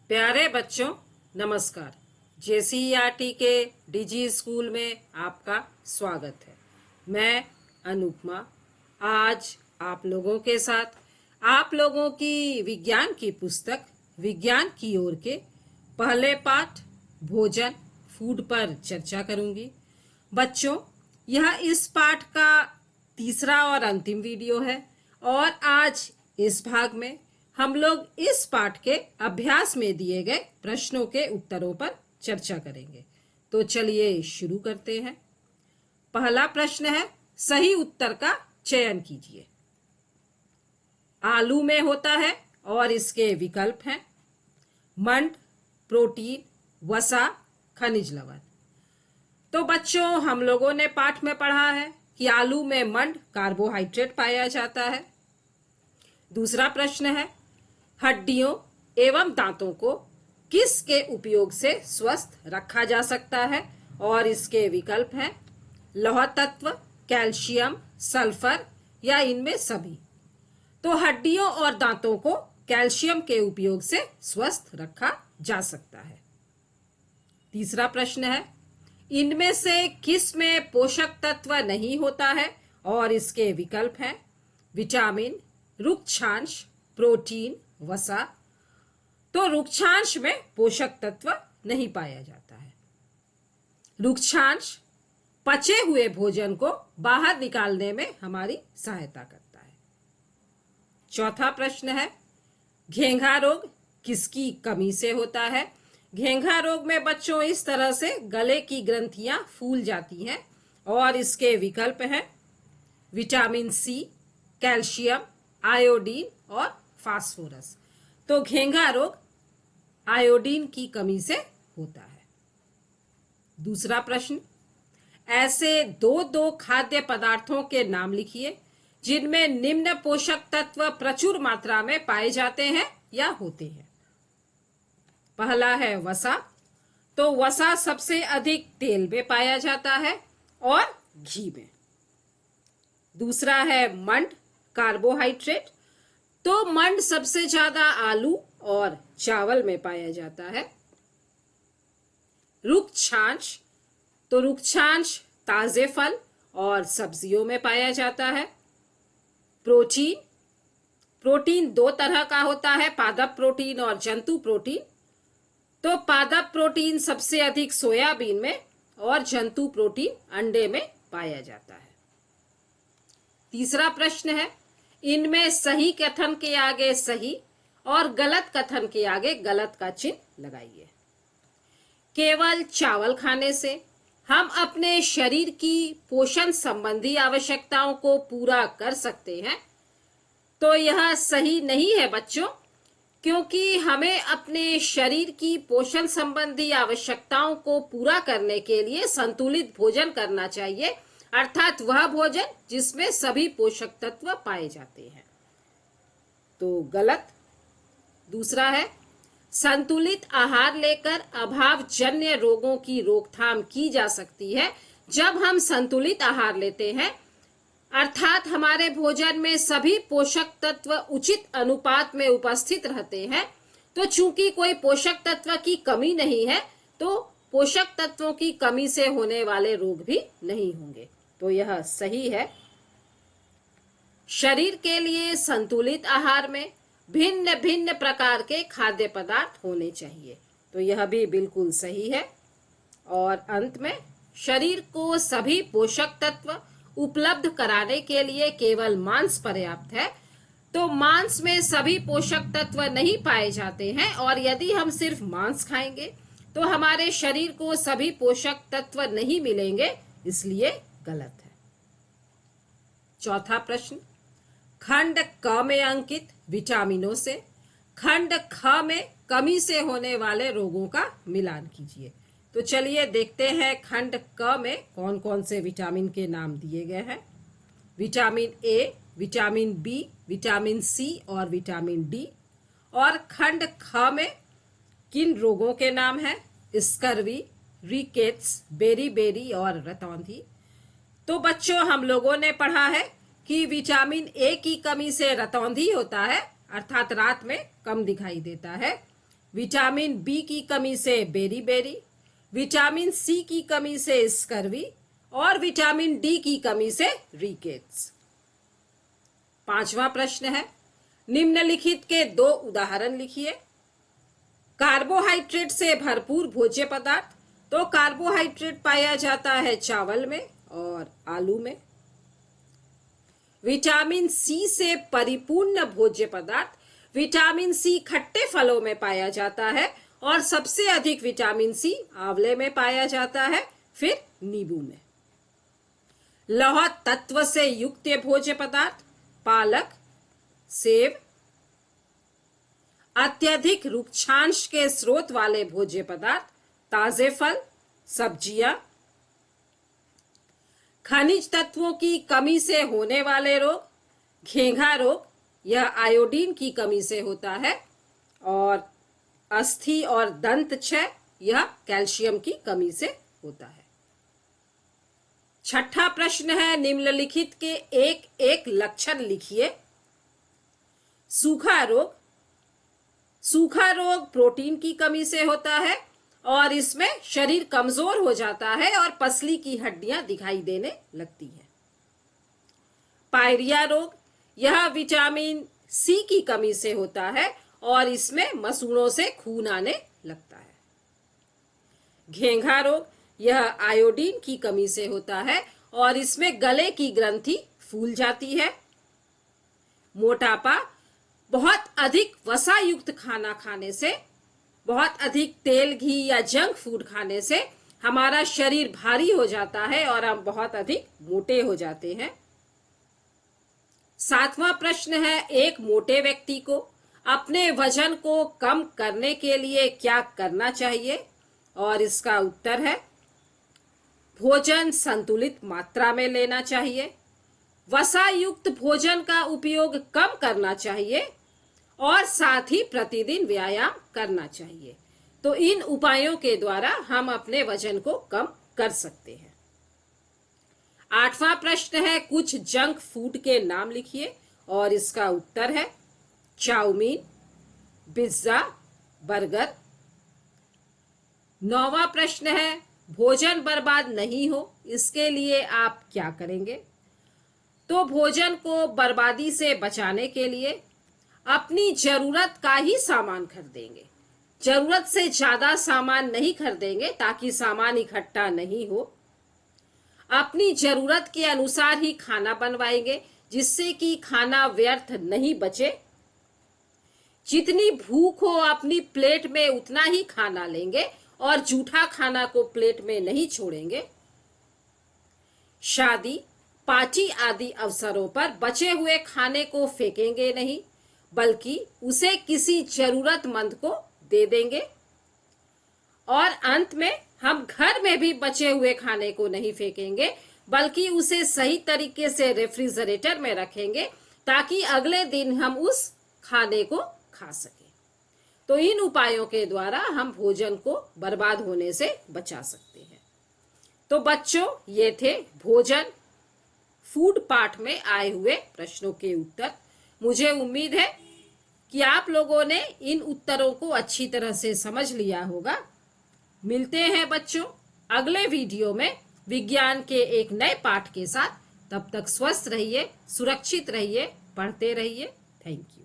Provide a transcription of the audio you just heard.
प्यारे बच्चों नमस्कार। जेसीईआरटी के डिजी स्कूल में आपका स्वागत है। मैं अनुपमा आज आप लोगों के साथ आप लोगों की विज्ञान की पुस्तक विज्ञान की ओर के पहले पाठ भोजन फूड पर चर्चा करूंगी। बच्चों, यह इस पाठ का तीसरा और अंतिम वीडियो है और आज इस भाग में हम लोग इस पाठ के अभ्यास में दिए गए प्रश्नों के उत्तरों पर चर्चा करेंगे। तो चलिए शुरू करते हैं। पहला प्रश्न है, सही उत्तर का चयन कीजिए। आलू में होता है और इसके विकल्प हैं मंड, प्रोटीन, वसा, खनिज लवण। तो बच्चों, हम लोगों ने पाठ में पढ़ा है कि आलू में मंड कार्बोहाइड्रेट पाया जाता है। दूसरा प्रश्न है, हड्डियों एवं दांतों को किसके उपयोग से स्वस्थ रखा जा सकता है और इसके विकल्प हैं लौह तत्व, कैल्शियम, सल्फर या इनमें सभी। तो हड्डियों और दांतों को कैल्शियम के उपयोग से स्वस्थ रखा जा सकता है। तीसरा प्रश्न है, इनमें से किस में पोषक तत्व नहीं होता है और इसके विकल्प हैं विटामिन, रुक्षांश, प्रोटीन, वसा। तो रुक्षांश में पोषक तत्व नहीं पाया जाता है। रुक्षांश पचे हुए भोजन को बाहर निकालने में हमारी सहायता करता है। चौथा प्रश्न है, घेंघा रोग किसकी कमी से होता है? घेंघा रोग में बच्चों इस तरह से गले की ग्रंथियां फूल जाती हैं और इसके विकल्प हैं विटामिन सी, कैल्शियम, आयोडीन और फास्फोरस। तो घेंघा रोग आयोडीन की कमी से होता है। दूसरा प्रश्न, ऐसे दो खाद्य पदार्थों के नाम लिखिए जिनमें निम्न पोषक तत्व प्रचुर मात्रा में पाए जाते हैं या होते हैं। पहला है वसा। तो वसा सबसे अधिक तेल में पाया जाता है और घी में। दूसरा है मंड, कार्बोहाइड्रेट। तो मंड सबसे ज्यादा आलू और चावल में पाया जाता है। रुक्षांश, तो रुक्षांश ताजे फल और सब्जियों में पाया जाता है। प्रोटीन, प्रोटीन दो तरह का होता है, पादप प्रोटीन और जंतु प्रोटीन। तो पादप प्रोटीन सबसे अधिक सोयाबीन में और जंतु प्रोटीन अंडे में पाया जाता है। तीसरा प्रश्न है, इनमें सही कथन के आगे सही और गलत कथन के आगे गलत का चिन्ह लगाइए। केवल चावल खाने से हम अपने शरीर की पोषण संबंधी आवश्यकताओं को पूरा कर सकते हैं। तो यह सही नहीं है बच्चों, क्योंकि हमें अपने शरीर की पोषण संबंधी आवश्यकताओं को पूरा करने के लिए संतुलित भोजन करना चाहिए, अर्थात वह भोजन जिसमें सभी पोषक तत्व पाए जाते हैं। तो गलत। दूसरा है, संतुलित आहार लेकर अभावजन्य रोगों की रोकथाम की जा सकती है। जब हम संतुलित आहार लेते हैं, अर्थात हमारे भोजन में सभी पोषक तत्व उचित अनुपात में उपस्थित रहते हैं, तो चूंकि कोई पोषक तत्व की कमी नहीं है, तो पोषक तत्वों की कमी से होने वाले रोग भी नहीं होंगे। तो यह सही है। शरीर के लिए संतुलित आहार में भिन्न भिन्न प्रकार के खाद्य पदार्थ होने चाहिए। तो यह भी बिल्कुल सही है। और अंत में, शरीर को सभी पोषक तत्व उपलब्ध कराने के लिए केवल मांस पर्याप्त है। तो मांस में सभी पोषक तत्व नहीं पाए जाते हैं और यदि हम सिर्फ मांस खाएंगे तो हमारे शरीर को सभी पोषक तत्व नहीं मिलेंगे, इसलिए गलत है। चौथा प्रश्न, खंड क में अंकित विटामिनों से खंड ख में कमी से होने वाले रोगों का मिलान कीजिए। तो चलिए देखते हैं खंड क में कौन कौन से विटामिन के नाम दिए गए हैं। Vitamin A, vitamin B, vitamin C और विटामिन डी। और खंड ख में किन रोगों के नाम हैं? स्कर्वी, रिकेट्स, बेरी और रतौंधी। तो बच्चों, हम लोगों ने पढ़ा है कि विटामिन ए की कमी से रतौंधी होता है, अर्थात रात में कम दिखाई देता है। विटामिन बी की कमी से बेरी, विटामिन सी की कमी से स्कर्वी और विटामिन डी की कमी से रिकेट्स। 5वां प्रश्न है, निम्नलिखित के 2 उदाहरण लिखिए। कार्बोहाइड्रेट से भरपूर भोज्य पदार्थ, तो कार्बोहाइड्रेट पाया जाता है चावल में और आलू में। विटामिन सी से परिपूर्ण भोज्य पदार्थ, विटामिन सी खट्टे फलों में पाया जाता है और सबसे अधिक विटामिन सी आंवले में पाया जाता है, फिर नींबू में। लौह तत्व से युक्त भोज्य पदार्थ, पालक, सेब। अत्यधिक रुक्षांश के स्रोत वाले भोज्य पदार्थ, ताजे फल, सब्जियां। खनिज तत्वों की कमी से होने वाले रोग, घेंघा रोग, यह आयोडीन की कमी से होता है। और अस्थि और दंत क्षय, यह कैल्शियम की कमी से होता है। 6ठा प्रश्न है, निम्नलिखित के एक एक लक्षण लिखिए। सूखा रोग, सूखा रोग प्रोटीन की कमी से होता है और इसमें शरीर कमजोर हो जाता है और पसली की हड्डियां दिखाई देने लगती है। पायरिया रोग, यह विटामिन सी की कमी से होता है और इसमें मसूड़ों से खून आने लगता है। घेंघा रोग, यह आयोडीन की कमी से होता है और इसमें गले की ग्रंथि फूल जाती है। मोटापा, बहुत अधिक वसा युक्त खाना खाने से, बहुत अधिक तेल, घी या जंक फूड खाने से हमारा शरीर भारी हो जाता है और हम बहुत अधिक मोटे हो जाते हैं। 7वां प्रश्न है, एक मोटे व्यक्ति को अपने वजन को कम करने के लिए क्या करना चाहिए? और इसका उत्तर है, भोजन संतुलित मात्रा में लेना चाहिए, वसा युक्त भोजन का उपयोग कम करना चाहिए और साथ ही प्रतिदिन व्यायाम करना चाहिए। तो इन उपायों के द्वारा हम अपने वजन को कम कर सकते हैं। 8वां प्रश्न है, कुछ जंक फूड के नाम लिखिए और इसका उत्तर है चाउमीन, पिज्जा, बर्गर। 9वां प्रश्न है, भोजन बर्बाद नहीं हो इसके लिए आप क्या करेंगे? तो भोजन को बर्बादी से बचाने के लिए अपनी जरूरत का ही सामान खरीदेंगे, जरूरत से ज्यादा सामान नहीं खरीदेंगे ताकि सामान इकट्ठा नहीं हो। अपनी जरूरत के अनुसार ही खाना बनवाएंगे जिससे कि खाना व्यर्थ नहीं बचे। जितनी भूख हो अपनी प्लेट में उतना ही खाना लेंगे और जूठा खाना को प्लेट में नहीं छोड़ेंगे। शादी, पार्टी आदि अवसरों पर बचे हुए खाने को फेंकेंगे नहीं बल्कि उसे किसी जरूरतमंद को दे देंगे। और अंत में हम घर में भी बचे हुए खाने को नहीं फेंकेंगे बल्कि उसे सही तरीके से रेफ्रिजरेटर में रखेंगे ताकि अगले दिन हम उस खाने को खा सकें। तो इन उपायों के द्वारा हम भोजन को बर्बाद होने से बचा सकते हैं। तो बच्चों, ये थे भोजन फूड पाठ में आए हुए प्रश्नों के उत्तर। मुझे उम्मीद है कि आप लोगों ने इन उत्तरों को अच्छी तरह से समझ लिया होगा। मिलते हैं बच्चों अगले वीडियो में विज्ञान के एक नए पाठ के साथ। तब तक स्वस्थ रहिए, सुरक्षित रहिए, पढ़ते रहिए। Thank you.